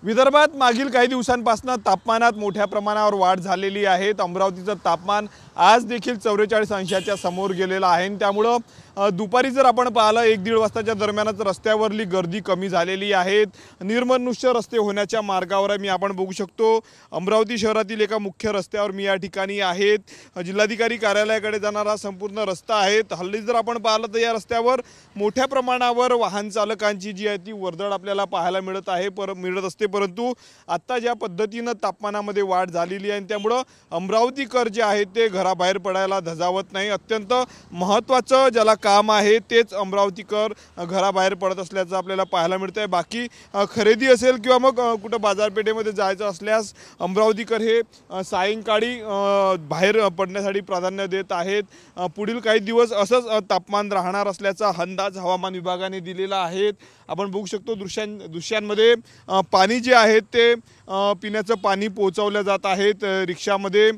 विदर्भात मागील काही दिवसांपासून तापमानात मोठ्या प्रमाणावर वाढ झालेली आहे। अमरावतीचं तापमान आज देखील 44 अंशाच्या समोर गेलेलं आहे आणि त्यामुळे दुपारी जर आपण पाहिलं 1-1.5 वाजताच्या दरम्यानच रस्त्यावरली गर्दी कमी झालेली आहे। निर्मनुष्य रस्ते होण्याच्या मार्गावर आपण बघू शकतो। अमरावती शहरातील एका मुख्य रस्त्यावर मी या ठिकाणी आहे। जिल्हाधिकारी कार्यालयाकडे जाणारा संपूर्ण रस्ता आहे। हल्ली जर आपण पाहिलं तर या रस्त्यावर मोठ्या प्रमाणावर वाहन चालकांची जी आहे ती वर्दळ आपल्याला पाहायला मिळत असते। परंतु आता ज्या पद्धतीने तापमानामध्ये वाढ झालेली आहे त्यामुळे अमरावतीकर जे आहेत ते घराबाहेर पडायला धजावत नाही। अत्यंत महत्त्वाचं ज्याला काम आहे तेच अमरावतीकर घराबाहेर पडत असल्याचं आपल्याला पाहायला मिळतंय। बाकी खरेदी असेल किंवा मग कुठे बाजारपेठेमध्ये जायचं असल्यास अमरावतीकर हे सायंकाळी बाहेर पडण्यासाठी प्राधान्य देत आहेत। पुढील काही दिवस असंच तापमान राहणार असल्याचा अंदाज हवामान विभागाने दिलेला आहे। आपण बघू शकतो दृश्यांमध्ये पाणी जे आहे ते पिण्याचं पाणी पोहोचवलं जात आहे। रिक्षामध्ये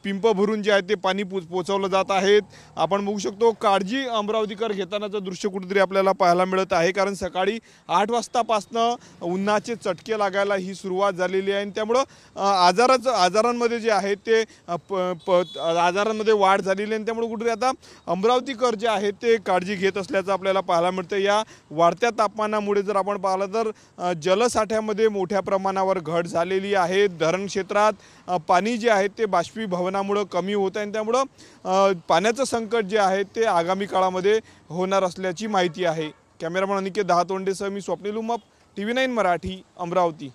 पिंप भरून जे आहे ते पाणी पोहोचवलं जात आहे। आपण बघू शकतो काळजी अमरावतीकर घेतानाचं दृश्य कुठेतरी आपल्याला पाहायला मिळत आहे, कारण सकाळी 8 वाजतापासून उन्हाचे चटके लागायला ही सुरुवात झालेली आहे। त्यामुळे आजारांमध्ये जे आहे ते आजारांमध्ये वाढ झालेली आहे। त्यामुळे कुठेतरी आता अमरावतीकर जे आहेत ते काळजी घेत असल्याचं आपल्याला पाहायला मिळतं। या वाढत्या तापमानामुळे जर आपण पाहिलं तर जलसाठ्यामध्ये मोठ्या प्रमाणावर घट झालेली आहे। धरण क्षेत्रात पाणी जे आहे ते बाष्पीभवनामुळे कमी होत आहे आणि त्यामुळे पाण्याचं संकट जे आहे ते आगामी काळामध्ये होणार असल्याची माहिती आहे। कॅमेरामन अनिकेत दहातोंडेसह मी स्वप्नील उमप, TV9 मराठी, अमरावती।